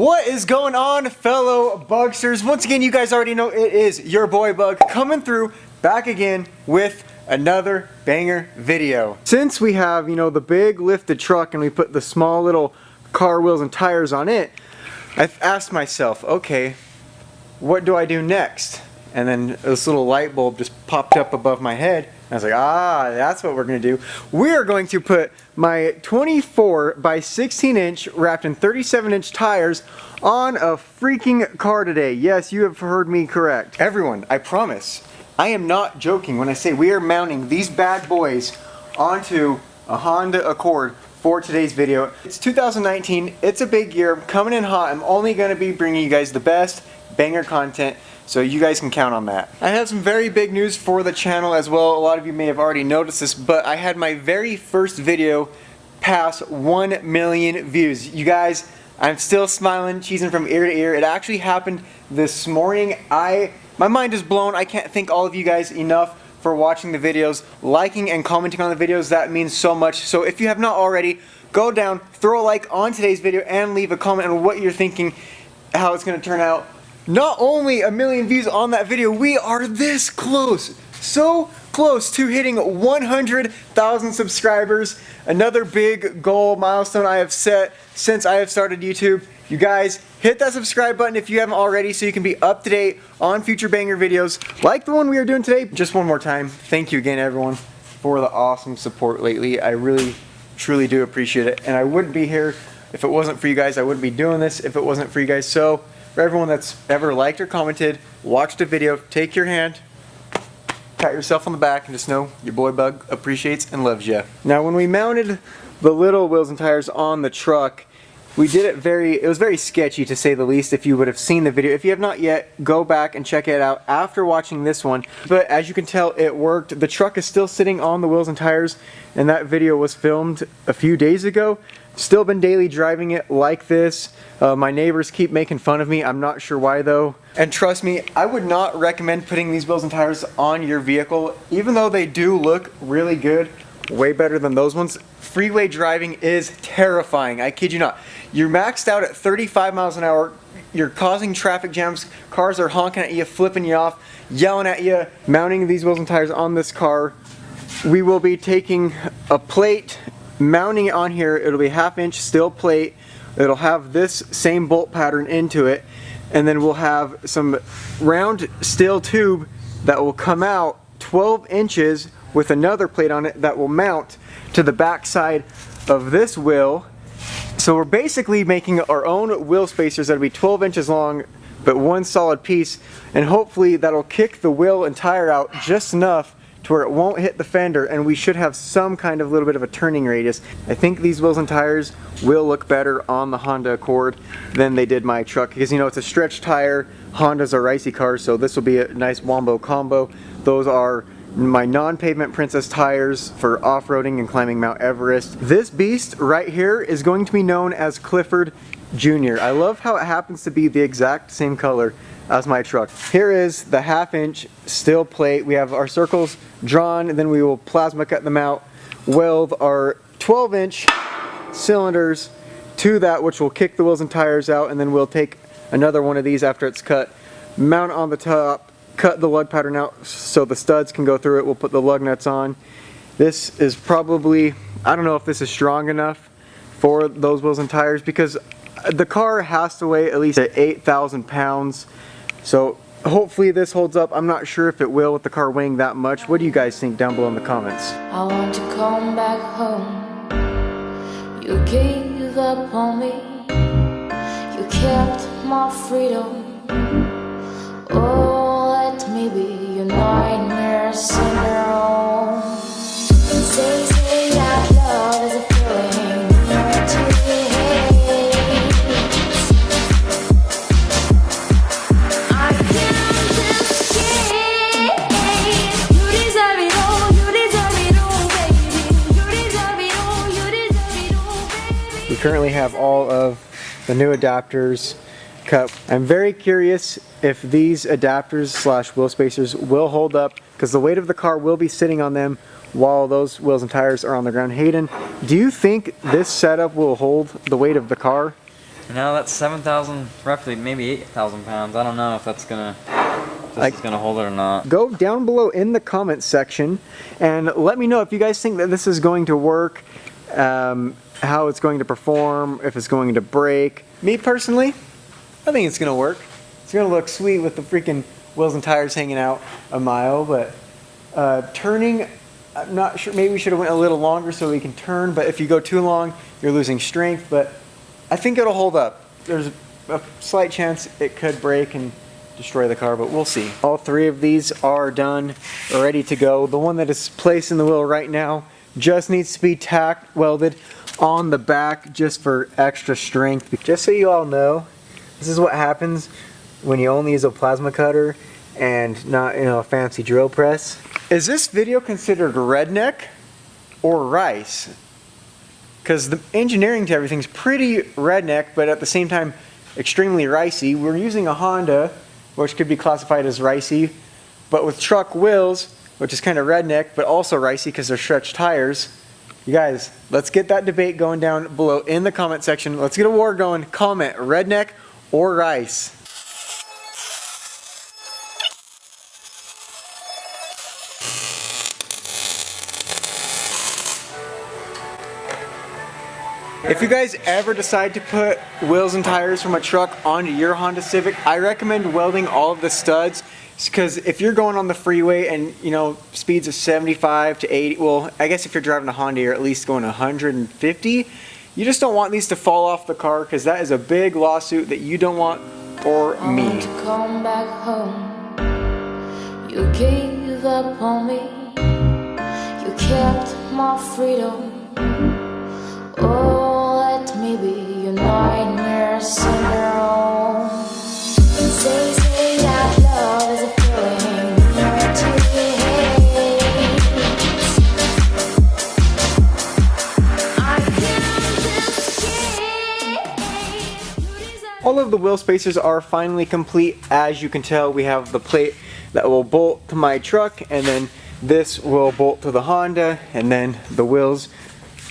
What is going on, fellow Bugsters? Once again, you guys already know it is your boy Bug coming through back again with another banger video. Since we have, the big lifted truck and we put the small little car wheels and tires on it, I've asked myself, okay, what do I do next? And then this little light bulb just popped up above my head. I was like, that's what we're gonna do. We are going to put my 24 by 16 inch wrapped in 37 inch tires on a freaking car today. Yes, you have heard me correct. Everyone, I promise, I am not joking when I say we are mounting these bad boys onto a Honda Accord for today's video. It's 2019, it's a big year, coming in hot. I'm only gonna be bringing you guys the best banger content, so you guys can count on that. I have some very big news for the channel as well. A lot of you may have already noticed this, but I had my very first video pass 1 million views. You guys, I'm still smiling, cheesing from ear to ear. It actually happened this morning. My mind is blown. I can't thank all of you guys enough for watching the videos, liking and commenting on the videos. That means so much. So if you have not already, go down, throw a like on today's video, and leave a comment on what you're thinking, how it's gonna turn out. Not only 1 million views on that video, we are this close, so close to hitting 100,000 subscribers. Another big goal milestone I have set since I have started YouTube. You guys, hit that subscribe button if you haven't already so you can be up to date on future banger videos like the one we are doing today. Just one more time, thank you again everyone for the awesome support lately. I really, truly do appreciate it. And I wouldn't be here if it wasn't for you guys. I wouldn't be doing this if it wasn't for you guys. So for everyone that's ever liked or commented, watched a video, take your hand, pat yourself on the back, and just know your boy Bug appreciates and loves you. Now when we mounted the little wheels and tires on the truck, we did it was very sketchy to say the least. If you would have seen the video, if you have not yet, go back and check it out after watching this one. But as you can tell, it worked. The truck is still sitting on the wheels and tires, and that video was filmed a few days ago. Still been daily driving it like this. My neighbors keep making fun of me. I'm not sure why though. And trust me, I would not recommend putting these wheels and tires on your vehicle. Even though they do look really good, way better than those ones, freeway driving is terrifying. I kid you not. You're maxed out at 35 miles an hour. You're causing traffic jams. Cars are honking at you, flipping you off, yelling at you. Mounting these wheels and tires on this car, we will be taking a plate, mounting it on here. It'll be 1/2 inch steel plate. It'll have this same bolt pattern into it, and then we'll have some round steel tube that will come out 12 inches with another plate on it that will mount to the back side of this wheel. So we're basically making our own wheel spacers that'll be 12 inches long, but one solid piece, and hopefully that'll kick the wheel and tire out just enough to where it won't hit the fender, and we should have some kind of little bit of a turning radius. I think these wheels and tires will look better on the Honda Accord than they did my truck, because it's a stretch tire. Hondas are icy cars, so this will be a nice wombo combo. Those are my non-pavement Princess tires for off-roading and climbing Mount Everest. This beast right here is going to be known as Clifford Jr. I love how it happens to be the exact same color as my truck. Here is the 1/2 inch steel plate. We have our circles drawn, and then we will plasma cut them out, weld our 12 inch cylinders to that, which will kick the wheels and tires out, and then we'll take another one of these after it's cut, mount it on the top, cut the lug pattern out so the studs can go through it. We'll put the lug nuts on. This is probably, I don't know if this is strong enough for those wheels and tires, because the car has to weigh at least 8,000 pounds. So hopefully this holds up. I'm not sure if it will with the car weighing that much. What do you guys think down below in the comments? I want to come back home. You gave up on me. You kept my freedom. Oh, let me be your nightmare syndrome. Say that love is a feeling to hate. I can't escape. You deserve it all, you deserve it all, baby. You deserve it all, you deserve it all, baby. We currently have all of the new adapters cut. I'm very curious if these adapters slash wheel spacers will hold up, because the weight of the car will be sitting on them while those wheels and tires are on the ground. Hayden, do you think this setup will hold the weight of the car? Now that's 7,000, roughly maybe 8,000 pounds. I don't know if that's gonna, is gonna hold it or not. Go down below in the comments section and let me know if you guys think that this is going to work, how it's going to perform, if it's going to break. Me personally, I think it's gonna work. It's gonna look sweet with the freaking wheels and tires hanging out a mile, but turning, I'm not sure, maybe we should have went a little longer so we can turn, but if you go too long, you're losing strength, but I think it'll hold up. There's a slight chance it could break and destroy the car, but we'll see. All three of these are done, ready to go. The one that is placed in the wheel right now just needs to be tack welded on the back just for extra strength. Just so you all know, this is what happens when you only use a plasma cutter and not a fancy drill press. Is this video considered redneck or rice? Because the engineering to everything is pretty redneck, but at the same time extremely ricey. We're using a Honda, which could be classified as ricey, but with truck wheels, which is kind of redneck, but also ricey because they're stretched tires. You guys, let's get that debate going down below in the comment section. Let's get a war going. Comment redneck or rice. If you guys ever decide to put wheels and tires from a truck onto your Honda Civic, I recommend welding all of the studs, because if you're going on the freeway and speeds of 75 to 80, well, I guess if you're driving a Honda, you're at least going 150. You just don't want these to fall off the car, because that is a big lawsuit that you don't want for me. I want to come back home. You gave up on me. You kept my freedom. Oh, let me be your nightmare syndrome. Say that love is a feeling that you hate. I can't escape. All of the wheel spacers are finally complete. As you can tell, we have the plate that will bolt to my truck, and then this will bolt to the Honda, and then the wheels.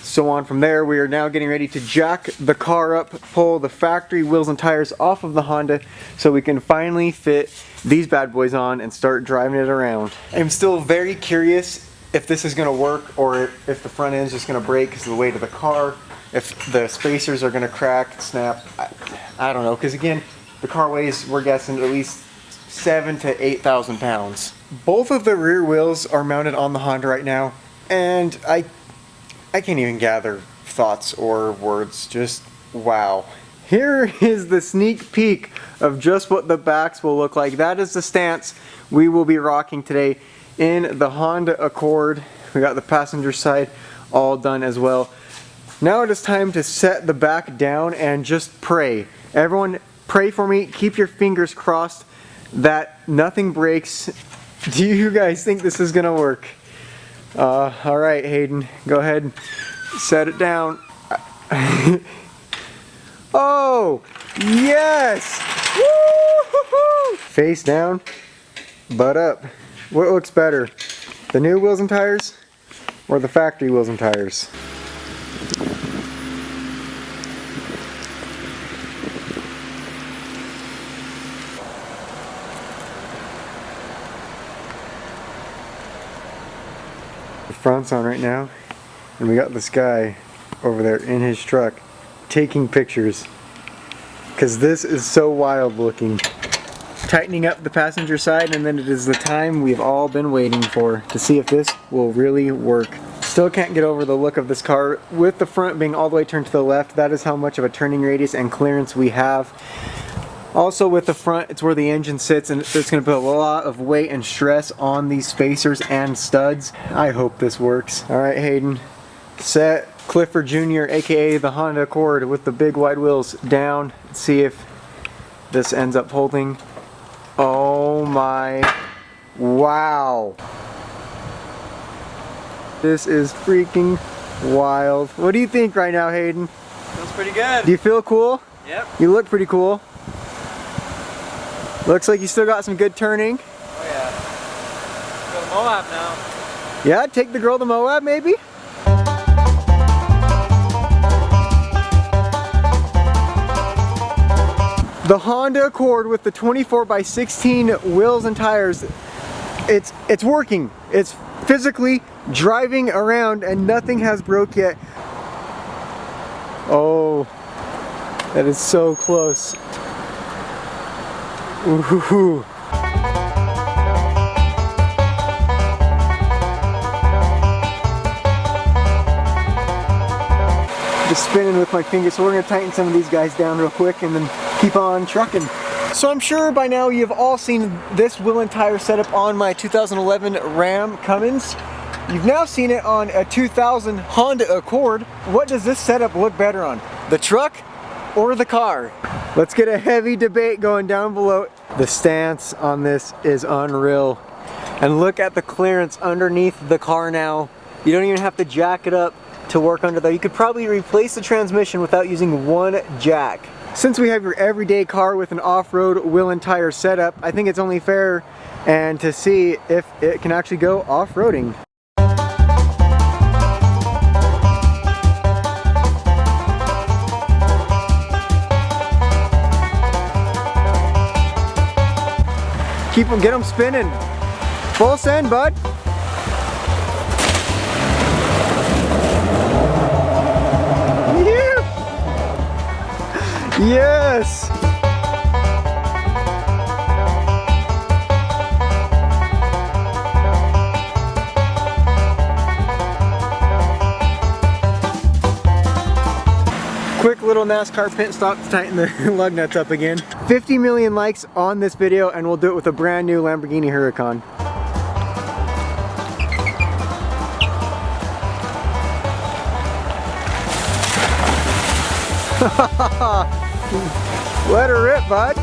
So on from there. We are now getting ready to jack the car up, pull the factory wheels and tires off of the Honda so we can finally fit these bad boys on and start driving it around. I'm still very curious if this is going to work, or if the front end is just going to break because of the weight of the car, if the spacers are going to crack, snap. I don't know, because again, the car weighs, we're guessing, at least 7,000 to 8,000 pounds. Both of the rear wheels are mounted on the Honda right now, and I can't even gather thoughts or words, just wow. Here is the sneak peek of just what the backs will look like. That is the stance we will be rocking today in the Honda Accord. We got the passenger side all done as well. Now it is time to set the back down and just pray. Everyone pray for me, keep your fingers crossed that nothing breaks. Do you guys think this is gonna work? All right, Hayden, go ahead, set it down. Oh, yes! Woo-hoo-hoo! Face down, butt up. What looks better, the new wheels and tires or the factory wheels and tires? Front's on right now, and we got this guy over there in his truck taking pictures, because this is so wild looking. Tightening up the passenger side, and then it is the time we've all been waiting for to see if this will really work. Still can't get over the look of this car with the front being all the way turned to the left. That is how much of a turning radius and clearance we have. Also with the front, it's where the engine sits, and it's going to put a lot of weight and stress on these spacers and studs. I hope this works. Alright, Hayden, set Clifford Jr., aka the Honda Accord with the big wide wheels down. Let's see if this ends up holding. Oh my, wow. This is freaking wild. What do you think right now, Hayden? Feels pretty good. Do you feel cool? Yep. You look pretty cool. Looks like you still got some good turning. Oh yeah. Go to Moab now. Yeah, take the girl to Moab maybe? The Honda Accord with the 24x16 wheels and tires, it's working. It's physically driving around and nothing has broke yet. Oh, that is so close. Ooh. Just spinning with my fingers, so we're gonna tighten some of these guys down real quick and then keep on trucking. So I'm sure by now you've all seen this wheel and tire setup on my 2011 Ram Cummins. You've now seen it on a 2000 Honda Accord. What does this setup look better on? The truck or the car? Let's get a heavy debate going down below. The stance on this is unreal. And look at the clearance underneath the car now. You don't even have to jack it up to work under there. You could probably replace the transmission without using one jack. Since we have your everyday car with an off-road wheel and tire setup, I think it's only fair and to see if it can actually go off-roading. Get them spinning. Full send, bud. Yeah. Yes. Quick little NASCAR pit stop to tighten the lug nuts up again. 50 million likes on this video and we'll do it with a brand new Lamborghini Huracan. Let her rip, bud.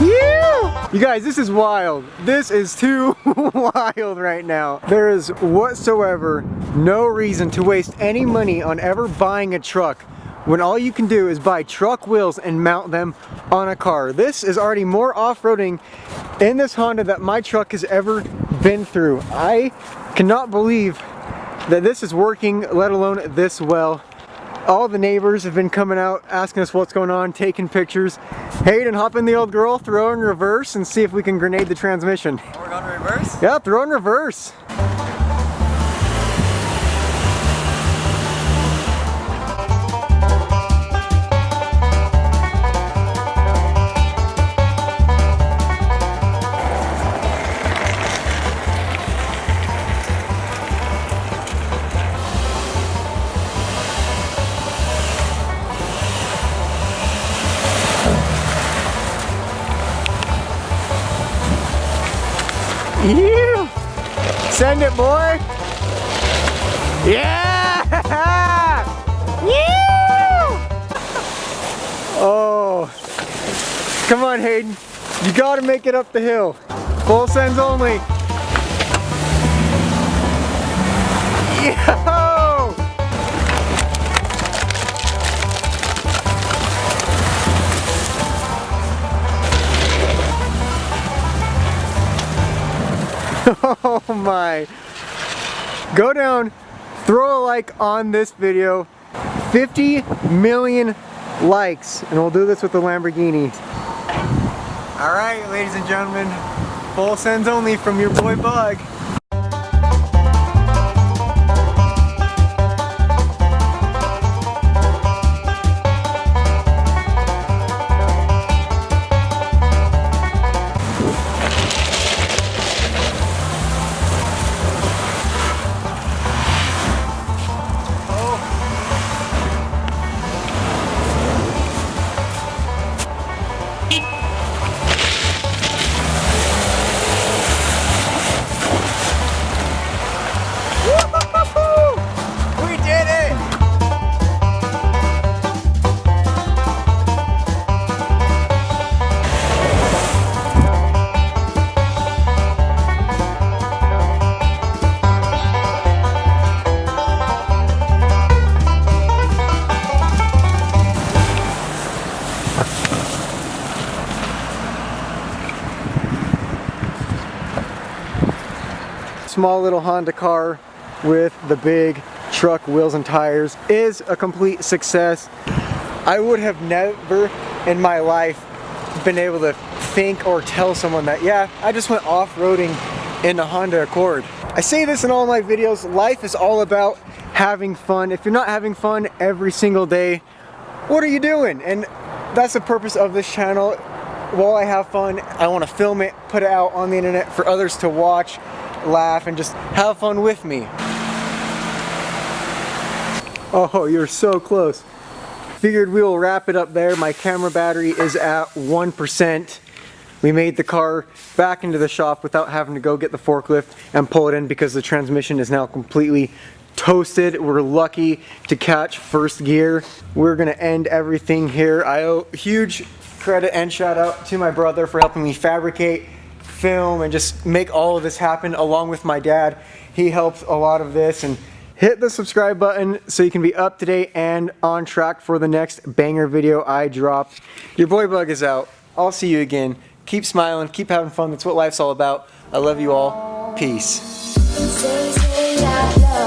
Yeah! You guys, this is wild. This is too wild right now. There is whatsoever no reason to waste any money on ever buying a truck when all you can do is buy truck wheels and mount them on a car. This is already more off-roading in this Honda that my truck has ever been through. I cannot believe that this is working, let alone this well. All the neighbors have been coming out asking us what's going on, taking pictures. Hayden, hop in the old girl, throw in reverse and see if we can grenade the transmission. Oh, we're going reverse? Yeah, throw in reverse. Yeah. Send it, boy. Yeah. Yeah. Oh. Come on, Hayden. You gotta make it up the hill. Full sends only. Yo. Oh my. Go down, throw a like on this video. 50 million likes, and we'll do this with the Lamborghini. Alright, ladies and gentlemen, full sends only from your boy Bug. Small little Honda car with the big truck wheels and tires is a complete success. I would have never in my life been able to think or tell someone that, yeah, I just went off-roading in a Honda Accord. I say this in all my videos, life is all about having fun. If you're not having fun every single day, what are you doing? And that's the purpose of this channel. While I have fun, I want to film it, put it out on the internet for others to watch, laugh, and just have fun with me. Oh, you're so close. Figured we will wrap it up there. My camera battery is at 1%. We made the car back into the shop without having to go get the forklift and pull it in because the transmission is now completely toasted. We're lucky to catch first gear. We're gonna end everything here. I owe huge credit and shout out to my brother for helping me fabricate, film, and just make all of this happen along with my dad. He helped a lot of this. And hit the subscribe button so you can be up to date and on track for the next banger video I drop. Your boy Bug is out. I'll see you again. Keep smiling, keep having fun. That's what life's all about. I love you all. Peace. Say, say, I love